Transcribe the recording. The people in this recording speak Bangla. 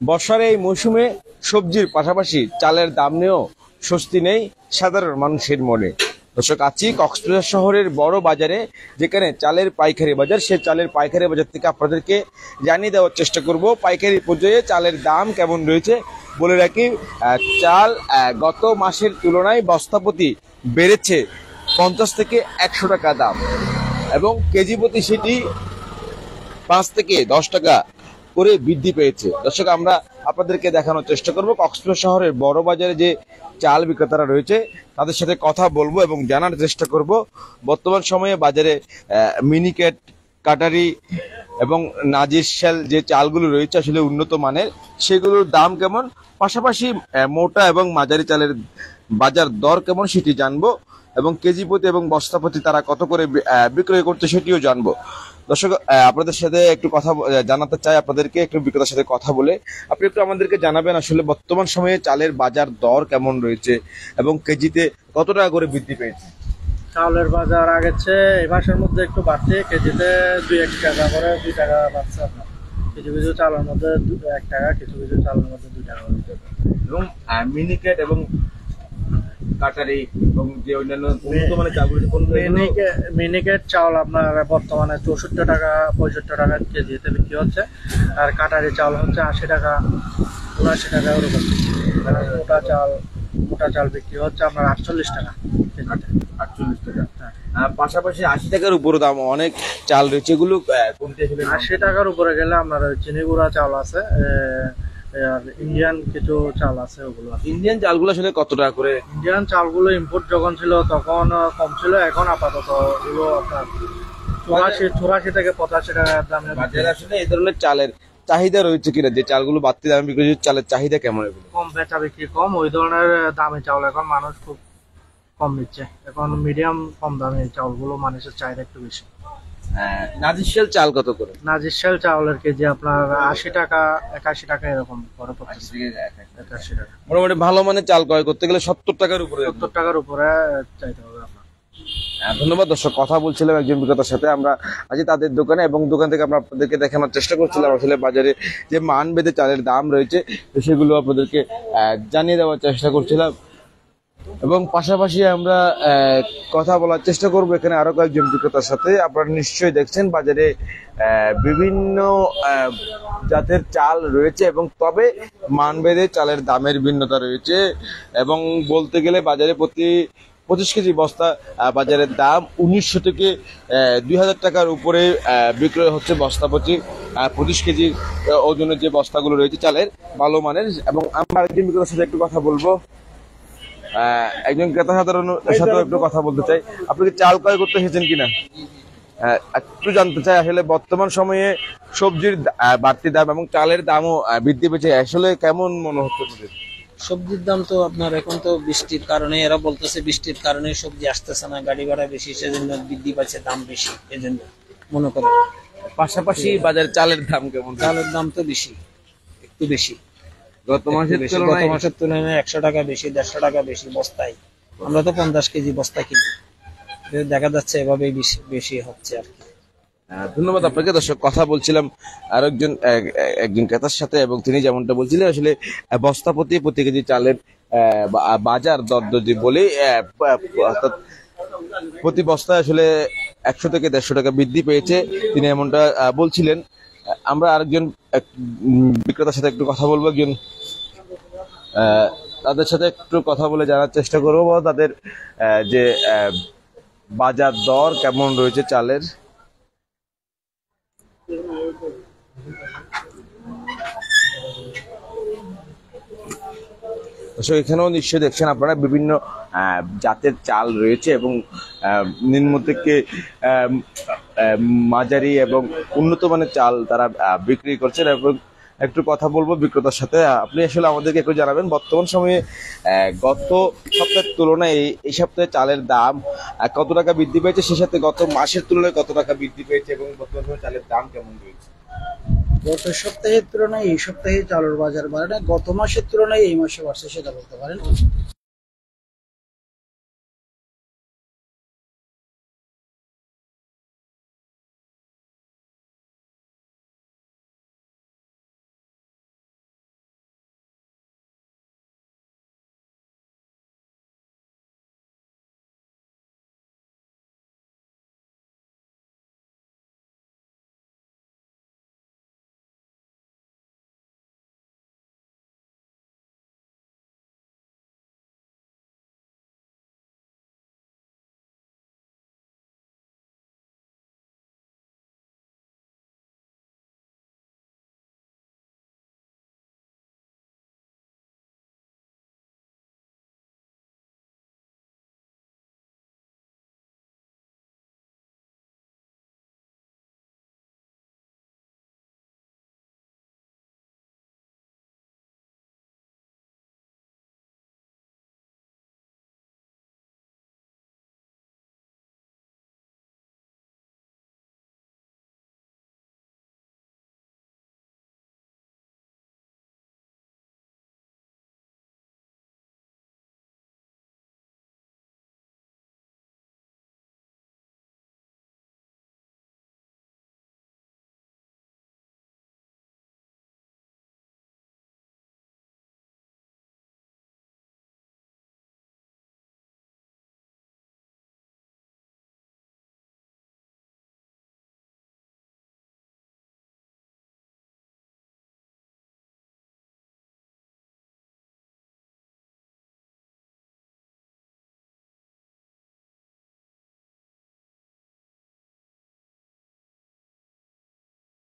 বর্ষার এই মৌসুমে সবজির পাশাপাশি চালের দাম নিয়েও স্বস্তি নেই সাধারণ মানুষের মনে। দর্শক, আছি কক্সবাজার শহরের বড় বাজারে, যেখানে চালের পাইকারি বাজার। সে চালের পাইকারি বাজার থেকে আপনাদেরকে জানিয়ে দেওয়ার চেষ্টা করব পাইকারি পর্যায়ে চালের দাম কেমন রয়েছে। বলে রাখি, চাল গত মাসের তুলনায় বস্তাপ্রতি বেড়েছে 50 থেকে 100 টাকা দাম, এবং কেজি প্রতি সেটি 5 থেকে 10 টাকা করে বৃদ্ধি পেয়েছে। দর্শক, আমরা আপনাদেরকে দেখানোর চেষ্টা করব কক্সবাজার শহরের বড় বাজারে যে চাল বিক্রেতারা রয়েছে তাদের সাথে কথা বলবো এবং জানার চেষ্টা করব বর্তমান সময়ে বাজারে মিনিকেট, কাটারি এবং নাজিরশাল যে চালগুলো রয়েছে আসলে উন্নত মানের, সেগুলোর দাম কেমন, পাশাপাশি মোটা এবং মাঝারি চালের বাজার দর কেমন সেটি জানবো, এবং কেজি প্রতি এবং বস্তা প্রতি তারা কত করে বিক্রয় করছে সেটিও জানবো। দর্শক, আপনাদের সাথে একটু কথা জানাতে চাই, আপনাদেরকে একটু বিক্রেতার সাথে কথা বলে আপনি একটু আমাদেরকে জানাবেন আসলে বর্তমান সময়ে চালের বাজার দর কেমন রয়েছে এবং কেজিতে কত টাকা করে বৃদ্ধি পেয়েছে। চাউলের বাজার আগের চেয়ে এই মাসের মধ্যে একটু বাড়ছে, কেজিতে 2-1 টাকা করে 2 টাকা বাড়ছে। আপনার কিছু কিছু চালের মধ্যে 1 টাকা, কিছু কিছু চালের মধ্যে 2 টাকা, এবং মিনিকেট এবং কাটারি এবং যে অন্যান্য উন্নত মানের চালগুলো, মিনিকেট চাউল আপনার বর্তমানে 64 টাকা 65 টাকা কেজিতে বিক্রি হচ্ছে, আর কাটারি চাউল হচ্ছে 80 টাকা 79 টাকা ওরকম। মোটা চাল বিক্রি হচ্ছে আপনার 48 টাকা কেজিতে। 48 টাকা। পাশাপাশি 80 টাকার উপরে দাম অনেক চাল রয়েছে, এগুলো কোনটা? 80 টাকার উপরে গেলে আপনার চিনি গুঁড়া চাল আছে, আর ইন্ডিয়ান কিছু চাল আছে। ওগুলো ইন্ডিয়ান চালগুলো আসলে কত টাকা করে? ইন্ডিয়ান চালগুলো ইম্পোর্ট যখন ছিল তখন কম ছিল, এখন আপাতত এগুলো আপনার 84 থেকে 85 টাকার দামে বাজারে। আসলে এই ধরনের চালের চাহিদা রয়েছে কিনা, যে চালগুলো বাড়তি দামে বিক্রি হচ্ছে, চালের চাহিদা কেমন? এগুলো কম, বেচা বিক্রি কম, ওই ধরনের দামি চাউল এখন মানুষ খুব কম নিচ্ছে। এখন মিডিয়াম কম দামি চাউলগুলো মানুষের চাহিদা একটু বেশি। নাজিরশাল চাল কত করে? নাজিরশাল চাউলের কেজি আপনার 80 টাকা 81 টাকা এরকম করে পড়তেছে। 81 টাকা। মোটামুটি ভালো মানের চাল ক্রয় করতে গেলে 70 টাকার উপরে, 70 টাকার উপরে চাইতে হবে আপনার। ধন্যবাদ। দর্শক, কথা বলছিলাম একজন বিক্রেতার সাথে আমরা আজ তাদের দোকানে, এবং দোকান থেকে আমরা আপনাদেরকে দেখানোর চেষ্টা করছিলাম আসলে বাজারে যে মান ভেদে চালের দাম রয়েছে সেগুলো আপনাদেরকে জানিয়ে দেওয়ার চেষ্টা করছিলাম, এবং পাশাপাশি আমরা কথা বলার চেষ্টা করব এখানে আরো কয়েকজন বিক্রেতার সাথে। আপনারা নিশ্চয়ই দেখছেন বাজারে বিভিন্ন জাতের চাল রয়েছে, এবং তবে মানভেদে চালের দামের ভিন্নতা রয়েছে, এবং বলতে গেলে বাজারে প্রতি 25 কেজি বস্তা বাজারের দাম 1900 থেকে 2000 টাকার উপরে বিক্রয় হচ্ছে বস্তা প্রতি 25 কেজি ওজনের যে বস্তাগুলো রয়েছে চালের ভালো মানের। এবং আমরা একজন বিক্রেতার সাথে একটু কথা বলবো, একজন ক্রেতা সাথে একটু কথা বলতে চাই। আপনি কি চাল ক্রয় করতে এসেছেন কিনা একটু জানতে চাই। আসলে বর্তমান সময়ে সবজির বাড়তি দাম এবং চালের দামও বৃদ্ধি পেয়েছে, আসলে কেমন মনে হচ্ছে? সবজির দাম তো আপনার এখন তো বৃষ্টির কারণে, এরা বলতেছে বৃষ্টির কারণে সবজি আসতেছে না, গাড়ি ভাড়া বেশি, সেজন্য বৃদ্ধি পাচ্ছে, দাম বেশি এজন্য মনে করে। পাশাপাশি বাজারে চালের দাম কেমন? চালের দাম তো বেশি, একটু বেশি। গত মাসের তুলনায় 100 টাকা বেশি, 150 টাকা বেশি বস্তায়। আমরা তো 50 কেজি বস্তা কিনি, দেখা যাচ্ছে এভাবেই বেশি হচ্ছে আর কি। ধন্যবাদ আপনাকে। দর্শক, কথা বলছিলাম আর একজন ক্রেতার সাথে, এবং তিনি যেমনটা বলছিলেন আসলে বস্তা প্রতি কেজি চালের বাজার দর যদি বলি, অর্থাৎ প্রতি বস্তায় আসলে 100 থেকে 150 টাকা বৃদ্ধি পেয়েছে, তিনি এমনটা বলছিলেন। আমরা আরেকজন বিক্রেতার সাথে একটু কথা বলবো, একজন তাদের সাথে একটু কথা বলে জানার চেষ্টা করবো তাদের যে বাজার দর কেমন রয়েছে চালের। এখানেও নিশ্চয়ই দেখছেন আপনারা বিভিন্ন জাতের চাল রয়েছে, এবং নিম্ন থেকে মাঝারি এবং উন্নত মানের চাল তারা বিক্রি করছেন। এবং একটু কথা বলবো বিক্রেতার সাথে। আপনি আসলে আমাদেরকে একটু জানাবেন বর্তমান সময়ে গত সপ্তাহের তুলনায় এই সপ্তাহে চালের দাম কত টাকা বৃদ্ধি পেয়েছে, সেই সাথে গত মাসের তুলনায় কত টাকা বৃদ্ধি পেয়েছে, এবং বর্তমান সময়ে চালের দাম কেমন রয়েছে? গত সপ্তাহের তুলনায় এই সপ্তাহে চালের বাজার বাড়ে না, গত মাসের তুলনায় এই মাসে বাড়ছে সেটা বলতে পারেন।